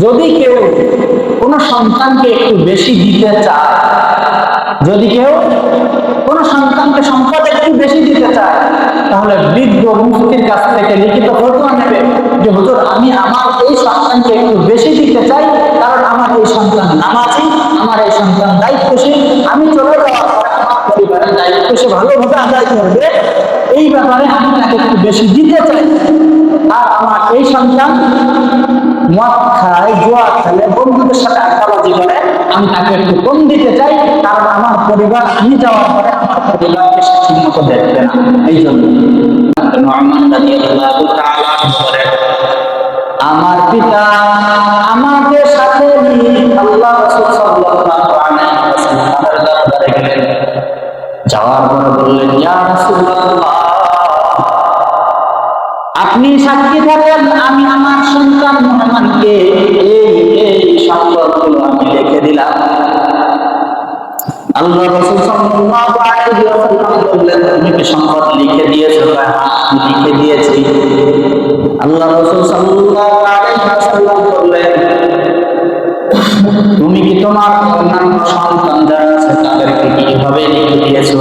যদি কেউ কোনো সন্তানকে একটু বেশি দিতে চায়, যদি কেউ কোনো সন্তানকে সম্পদ একটু বেশি দিতে চায়, তাহলে বৃদ্ধ মুফতির কাছ থেকে লিখিত ফতোয়া নেবে যে হুজুর, আমি আমার এই সন্তানকে একটু বেশি দিতে চাই, কারণ আমার এই সন্তান নামাজি, আমার এই সন্তান দায়িত্বশীল, আমি চলে যাওয়ার পরে আমার পরিবারের দায়িত্ব সে ভালোভাবে আদায় করবে, এই ব্যাপারে আমি তাকে একটু বেশি দিতে চাই। আর আমার এই সন্তান মদ খায়, জুয়া খেলে, বন্ধুদের সাথে আড্ডাবাজি করে, আমি তাকে একটু কম দিতে চাই, কারণ আমার পরিবার আমি যাওয়ার পরে আমার পরিবারকে সে ঠিক মতো দেখবে না। এই জন্য আমার পিতা আমাকে সাথে নিয়ে আল্লাহ রাসূল সাল্লাল্লাহু আলাইহি ওয়াসাল্লামের দরবারে গেলেন। যাওয়ার পরে বললেন, ইয়া রাসূলুল্লাহ, আপনি সাক্ষী থাকেন, আমি আমার সন্তান মুহাম্মদকে এই সম্পদগুলো আমি লিখে দিলাম। আল্লাহ রাসূল সাল্লাল্লাহু আলাইহি ওয়াসাল্লাম বললেন, তুমি কি সম্পদ লিখে দিয়েছো? আমি লিখে দিয়েছি। আল্লাহ রাসূল সাল্লাল্লাহু আলাইহি ওয়াসাল্লাম বললেন, তুমি কি তোমার অন্যান্য সন্তান যারা আছে তাদেরকে কি এভাবে লিখে দিয়েছো?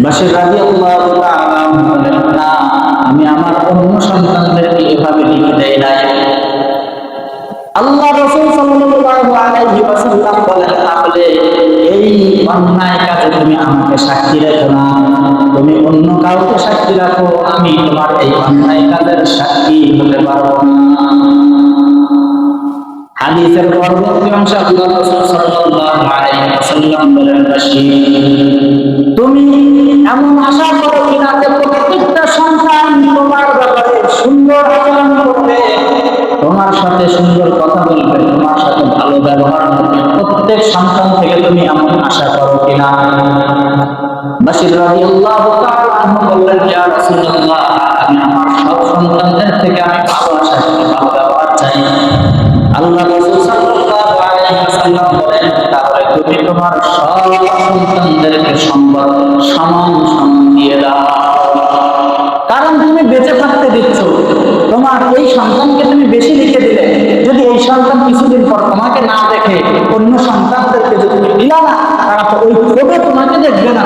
বাশির রাদিয়াল্লাহু তাআলা বলেন, না, আমি আমার অন্য সন্তানদেরকে এভাবে লিখে দেই নাই। আল্লাহ রাসূল সাল্লাল্লাহু আলাইহি ওয়াসাল্লাম বলেন, তাহলে এই অন্যায় কাজে তুমি আমাকে সাক্ষী রেখো না, তুমি অন্য কাউকে সাক্ষী রাখো, আমি তোমার এই অন্যায় কাজের সাক্ষী হতে পারবো না। হাদিসের পরবর্তী অংশে আল্লাহ রাসূল সাল্লাল্লাহু আলাইহি ওয়াসাল্লাম বলেন, তুমি এমন আশা করো কিনা যে প্রত্যেকটা সন্তান তোমার ব্যাপারে সুন্দর আচরণ করবে, তোমার সাথে সুন্দর কথা বলবে, তোমার সাথে ভালো ব্যবহার করবে, প্রত্যেক সন্তান থেকে তুমি এমন আশা করো কিনা? বাশির রাদিয়াল্লাহু তাআলা আনহু বললেন, ইয়া রাসূলুল্লাহ, আমি আমার সব সন্তানদের থেকে আমি ভালো আশা করি, ভালো ব্যবহার চাই। আল্লাহ রাসূল সাল্লাল্লাহু আলাইহি ওয়াসাল্লাম বলেন, তাহলে তুমি তোমার সব সন্তানদেরকে সম্পদ সমান সমান দিয়ে দাও, কারণ তুমি বেঁচে থাকতে দিচ্ছ। তোমার এই সন্তানকে তুমি বেশি লিখে দিলে, যদি এই সন্তান কিছুদিন পর তোমাকে না দেখে অন্য সন্তানদেরকে যদি দিলা না, তারা তো ওই তোমাকে দেখবে না।